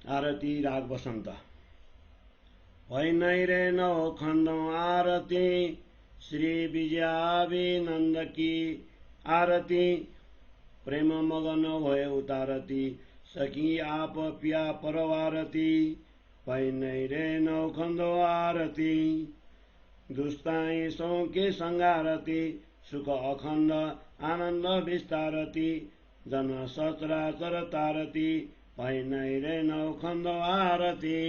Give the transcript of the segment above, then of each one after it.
आरती राग बसंत। भई रे नौ खंडों आरती, श्री विजयाभिनंद की आरती। प्रेम मगन भय उतारती, सखी आप पिया परवारती। भई रे नौ खंडों आरती, दुष्टाई सौ के संगारती। सुख अखंड आनंद विस्तारती, जन सचराचर तारती। भई रे नौ खंडों आरती।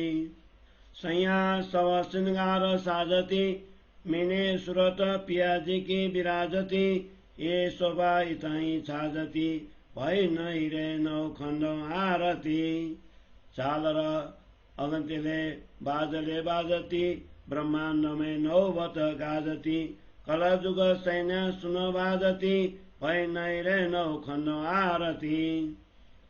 सैया सब श्रृंगार साजती, मीने सुरत पियाजी की विराजती। ये शोभा इतही छाजती, भई रे नौ खंडों आरती। झालर अगन्तीले बाजले बाजती, ब्रह्मांड में नौबत गाजती। कलजुग सैन्य सुन बाजती, भई रे नौ खंडों आरती।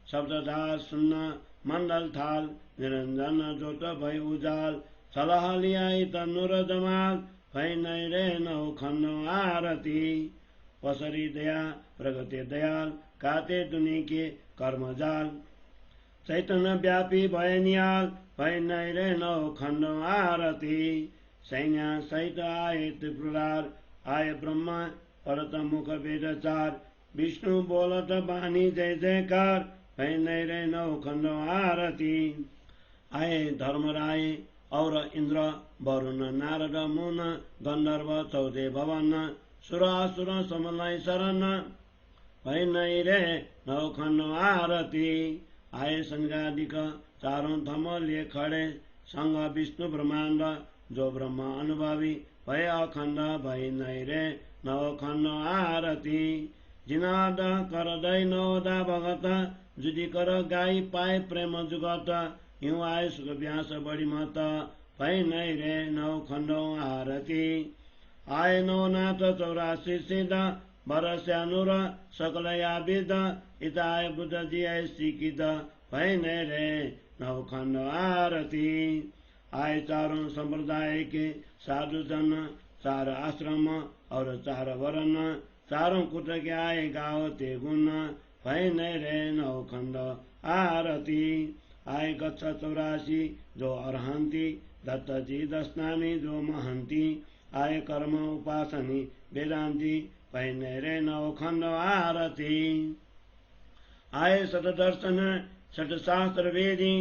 शब्ददार सुन्न मंडल थाल, निरंजन जोत भई उजाल। सलहलियाई तनुर जमाल, भई रे नौ खंडों आरती। पसरी दया प्रगति दयाल, काते दुनि के कर्मजाल। चैतन्य व्यापी भय निहाल, भई रे नौ खंडों आरती। सैन्य सहित आए त्रिपुरार, आए ब्रह्मा परत मुख वेदचार। विष्णु बोलत बानी जय जयकार, भई रे नौ खंडों आरती। आए धर्मराय और इंद्र वरुण नारद मुन, गंधर्व 14 भवन। सुर असुर समलय शरण, भई रे नौ खंडों आरती। आए संगादिक चारों थम लिए खड़े, संग विष्णु ब्रह्मांड जो ब्रह्म अनुभवी। भय अखंड भई रे नौ खंडों आरती। जिनाद कर दै नौदा भगत, जुदी कर गाई पाए प्रेम जुगत। यूं आए सुख व्यास बड़ी मत, भई रे नौ खंडों आरती। आए नौनाथ 84 सिद्ध, बरस्यानुर सकल याविद। इताय बुद्ध जी सिकिद, भई रे नौ खंडों आरती। आए चारों संप्रदाय के साधु जन, 4 आश्रम और 4 वर्ण। चारों कुट के आए गावते गुण, भई रे नौ खंडों आरती। आए गच्छ 84 जो अर्हंती, दत्त जी 10 नामी जो महंती। आए कर्म उपासनी वेदांती, भई रे नौ खंडों आरती। आए सत दर्शन 6 शास्त्र वेदी,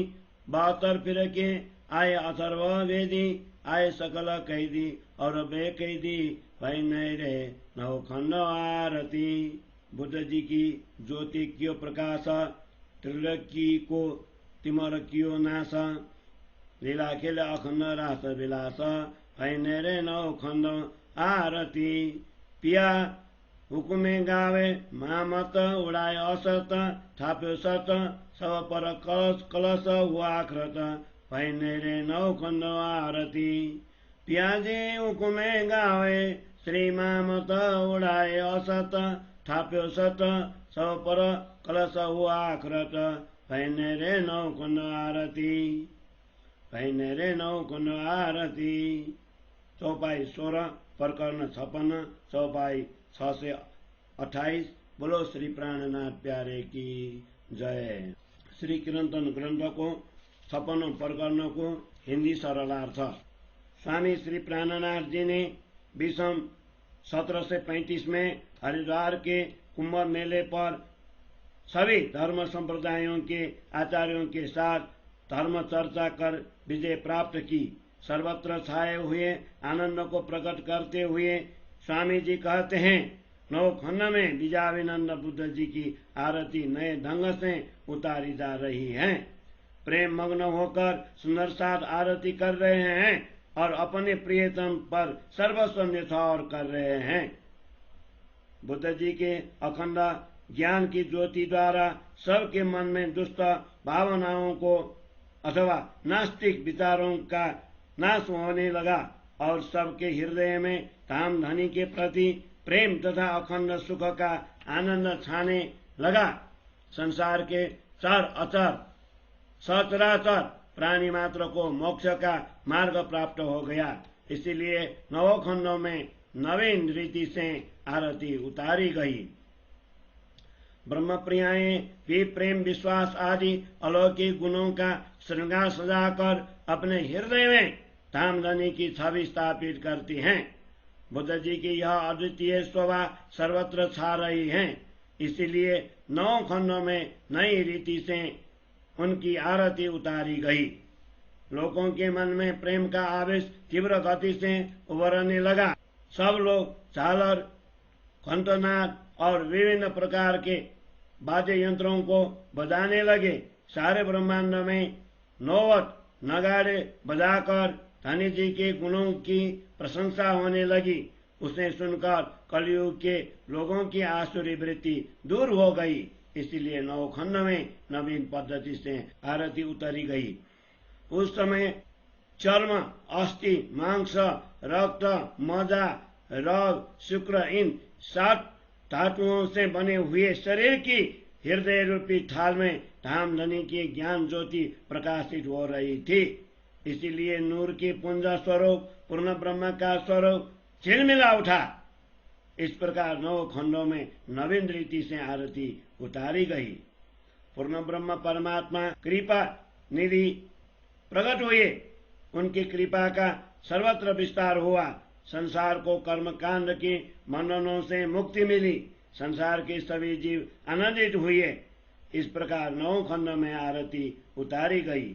72 फिर के आए अथर्व वेदी। आए सकल कैदी और बेकैदी, भई रे नौ खंडों आरती। बुद्ध जी की ज्योति कियो प्रकाश, त्रिलोकी को तिमर कियो नाश। लीला खेल अखंड रास विलास, भई रे नौ खंडों आरती। पिया हुकुमे गावे मामत, उड़ाए असत थाप्यो सत। सब पर कलश हुआ आकृत, भई रे नौ खंडों आरती। पियाजी हुकुमे गावे श्री मामत, उड़ाए असत थाप्यो सत। सब पर कलश हुआ आकृत, भई रे नौ खंडों आरती। भई रे नौ खंडों आरती। चौपाई 16 प्रकरण 56, चौपाई 628। बोलो श्री प्राणनाथ प्यारे की जय। श्री कीर्तन ग्रंथ को 56 प्रकरण को हिंदी सरलार्थ। स्वामी श्री प्राणनाथ जी ने विषम 1735 में हरिद्वार के कुंभ मेले पर सभी धर्म संप्रदायों के आचार्यों के साथ धर्म चर्चा कर विजय प्राप्त की। सर्वत्र छाए हुए आनंद को प्रकट करते हुए स्वामी जी कहते हैं, 9 खंड में विजयाभिनंद बुद्ध जी की आरती नए ढंग से उतारी जा रही है। प्रेम मग्न होकर सुंदर साथ आरती कर रहे हैं और अपने प्रियतम पर सर्वस्व न्यौछावर कर रहे हैं। बुद्ध जी के अखंड ज्ञान की ज्योति द्वारा सबके मन में दुष्ट भावनाओं को अथवा नास्तिक विचारों का नाश होने लगा और सबके हृदय में धाम धनी के प्रति प्रेम तथा अखंड सुख का आनंद छाने लगा। संसार के चर अचर सचराचर प्राणी मात्र को मोक्ष का मार्ग प्राप्त हो गया। इसीलिए 9 खंडों में नवीन रीति से आरती उतारी गई। ब्रह्म प्रियाएं भी प्रेम विश्वास आदि अलौकिक गुणों का श्रृंगार सजाकर अपने हृदय में धामधनी की छवि स्थापित करती हैं। बुद्ध जी की यह अद्वितीय शोभा सर्वत्र छा रही है। इसीलिए 9 खंडों में नई रीति से उनकी आरती उतारी गई। लोगों के मन में प्रेम का आवेश तीव्र गति से उभरने लगा। सब लोग झालर, घंटनाद और विभिन्न प्रकार के वाद्य यंत्रों को बजाने लगे। सारे ब्रह्मांड में नौवत नगाड़े बजाकर धनी जी के गुणों की प्रशंसा होने लगी। उसे सुनकर कलयुग के लोगों की आसुरी वृत्ति दूर हो गई। इसलिए 9 खंड में नवीन पद्धति से आरती उतारी गई। उस समय चर्म, अस्थि, मांस, रक्त, मज्जा, रग, शुक्र इन 7 धातुओं से बने हुए शरीर की हृदय रूपी थाल में धामधनी की ज्ञान ज्योति प्रकाशित हो रही थी। इसीलिए नूर की पुंज स्वरूप पूर्ण ब्रह्म का स्वरूप झिलमिला उठा। इस प्रकार 9 खंडों में नवीन रीति से आरती उतारी गई। पूर्ण ब्रह्म परमात्मा कृपा निधि प्रकट हुए। उनकी कृपा का सर्वत्र विस्तार हुआ। संसार को कर्म कांड के बंधनों से मुक्ति मिली। संसार के सभी जीव आनंदित हुए। इस प्रकार 9 खंड में आरती उतारी गई।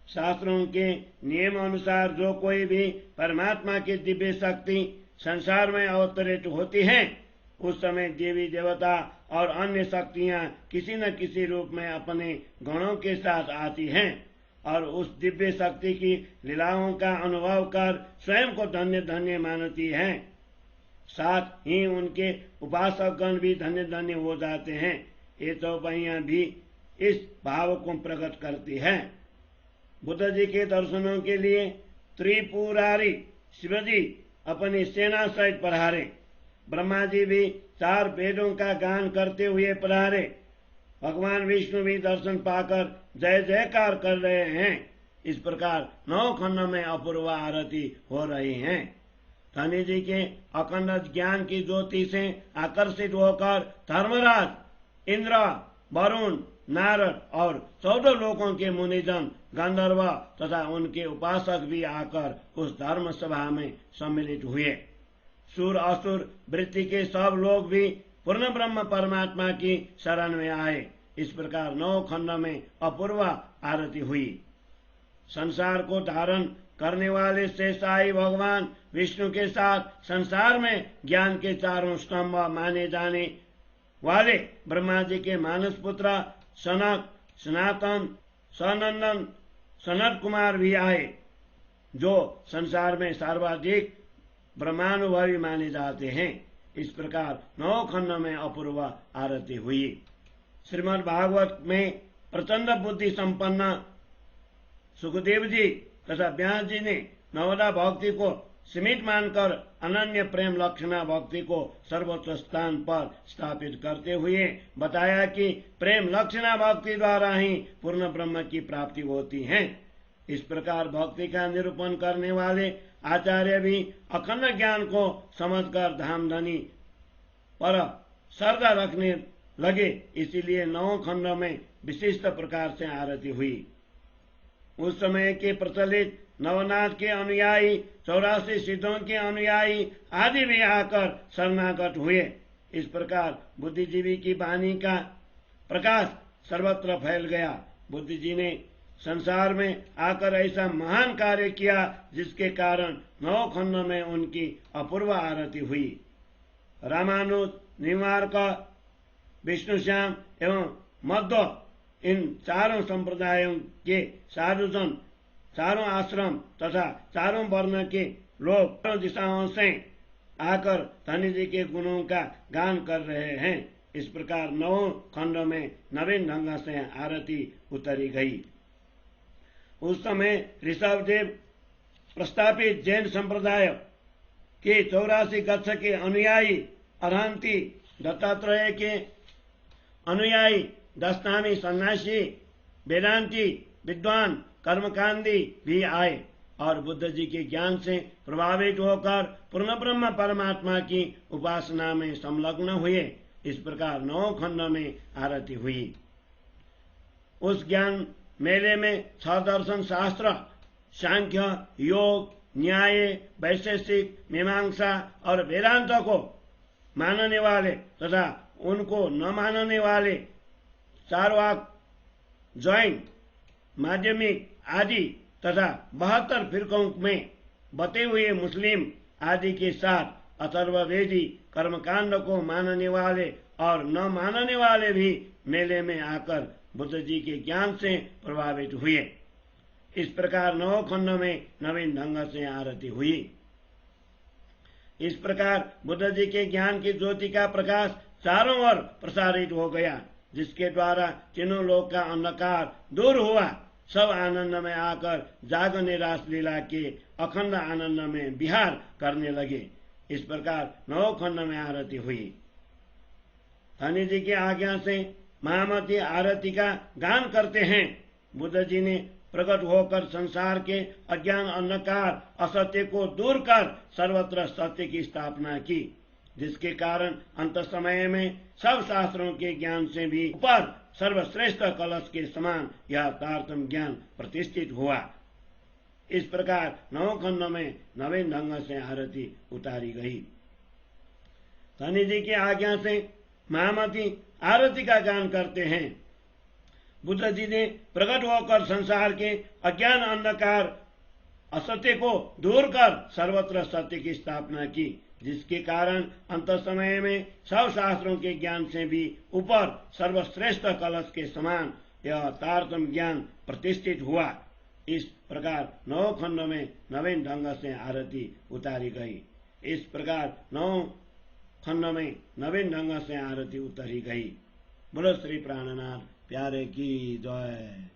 शास्त्रों के नियम अनुसार जो कोई भी परमात्मा की दिव्य शक्ति संसार में अवतरित होती है, उस समय देवी देवता और अन्य शक्तियां किसी न किसी रूप में अपने गणों के साथ आती हैं और उस दिव्य शक्ति की लीलाओं का अनुभव कर स्वयं को धन्य धन्य मानती हैं। साथ ही उनके उपासकगण भी धन्य धन्य हो जाते हैं। ये चौपाइयां भी इस भाव को प्रकट करती है। बुद्ध जी के दर्शनों के लिए त्रिपुरारी शिवजी अपनी सेना सहित पधारे। ब्रह्मा जी भी 4 वेदों का गान करते हुए पधारे। भगवान विष्णु भी दर्शन पाकर जय जयकार कर रहे हैं। इस प्रकार 9 खंड में अपूर्व आरती हो रही है। धनी जी के अखंड ज्ञान की ज्योति से आकर्षित होकर धर्मराज, इंद्र, वरुण, नारद और 14 लोकों के मुनिजन, गंधर्व तथा उनके उपासक भी आकर उस धर्म सभा में सम्मिलित हुए। सुर असुर वृत्ति के सब लोग भी पूर्ण ब्रह्म परमात्मा की शरण में आए। इस प्रकार 9 खंड में अपूर्व आरती हुई। संसार को धारण करने वाले शेषाई भगवान विष्णु के साथ संसार में ज्ञान के 4 स्तंभ माने जाने वाले ब्रह्मा जी के मानस पुत्र सनक, सनातन, सनंदन, सनत कुमार भी आए, जो संसार में सर्वाधिक ब्रह्मानुभवी माने जाते हैं। इस प्रकार 9 खंड में अपूर्व आरती हुई। श्रीमद् भागवत में प्रचंड बुद्धि संपन्न सुखदेव जी तथा व्यास जी ने नवदा भक्ति को सीमित मानकर अनन्य प्रेम लक्षणा भक्ति को सर्वोच्च स्थान पर स्थापित करते हुए बताया कि प्रेम लक्षणा भक्ति द्वारा ही पूर्ण ब्रह्म की प्राप्ति होती है। इस प्रकार भक्ति का निरूपण करने वाले आचार्य भी अखंड ज्ञान को समझकर धामधनी पर श्रद्धा रखने लगे। इसीलिए 9 खंड में विशिष्ट प्रकार से आरती हुई। उस समय के प्रचलित नवनाथ के अनुयायी, 84 सिद्धों के अनुयायी आदि भी आकर शरणागत हुए। इस प्रकार बुद्धिजीवी की वाणी का प्रकाश सर्वत्र फैल गया। बुद्ध जी ने संसार में आकर ऐसा महान कार्य किया जिसके कारण 9 खंड में उनकी अपूर्व आरती हुई। रामानुज, निवार्क, विष्णुश्याम एवं मध्व इन 4 संप्रदायों के साधुजन, 4 आश्रम तथा 4 वर्ण के लोग 4 दिशाओं से आकर धनी जी के गुणों का गान कर रहे हैं। इस प्रकार 9 खंड में नवीन ढंग से आरती उतारी गई। उस समय ऋषभदेव प्रस्थापित जैन संप्रदाय के 84 गच्छ के अनुयायी, अरहंती दत्तात्रेय के अनुयायी, दशनामी सन्यासी, वेदांती विद्वान, कर्मकांडी भी आए और बुद्ध जी के ज्ञान से प्रभावित होकर पूर्ण ब्रह्म परमात्मा की उपासना में संलग्न हुए। इस प्रकार 9 खंड में आरती हुई। उस ज्ञान मेले में 6 दर्शन शास्त्र, सांख्य, योग, न्याय, वैशेषिक, मीमांसा और वेदांत को मानने वाले तथा उनको न मानने वाले चारवाक, जैन, माध्यमिक आदि तथा 72 फिरकों में बते हुए मुस्लिम आदि के साथ अथर्ववेदी कर्मकांड को मानने वाले और न मानने वाले भी मेले में आकर बुद्ध जी के ज्ञान से प्रभावित हुए। इस प्रकार 9 खंड में नवीन ढंग से आरती हुई। इस प्रकार बुद्ध जी के ज्ञान की ज्योति का प्रकाश चारों ओर प्रसारित हो गया, जिसके द्वारा तीनों लोक का अंधकार दूर हुआ। सब आनंद में आकर जागने रास लीला के अखंड आनंद में विहार करने लगे। इस प्रकार 9 खंड में आरती हुई। धनी जी की आज्ञा से महामती आरती का गान करते हैं। बुद्ध जी ने प्रकट होकर संसार के अज्ञान, अंधकार, असत्य को दूर कर सर्वत्र सत्य की स्थापना की, जिसके कारण अंत समय में सब शास्त्रों के ज्ञान से भी ऊपर सर्वश्रेष्ठ कलश के समान यह तारतम्य ज्ञान प्रतिष्ठित हुआ। इस प्रकार 9 खंड में नवीन ढंग से आरती उतारी गई। धनी जी की आज्ञा से महामती आरती का गान करते हैं। बुद्ध जी ने प्रकट होकर संसार के अज्ञान, अंधकार, असत्य को दूर कर सर्वत्र सत्य की स्थापना की, जिसके कारण अंत समय में सब शास्त्रों के ज्ञान से भी ऊपर सर्वश्रेष्ठ कलश के समान यह तारतम्य ज्ञान प्रतिष्ठित हुआ। इस प्रकार 9 खंड में नवीन ढंग से आरती उतारी गई। इस प्रकार 9 खंड में नवीन ढंग से आरती उतारी गई। बोलो श्री प्राणनाथ प्यारे की जय।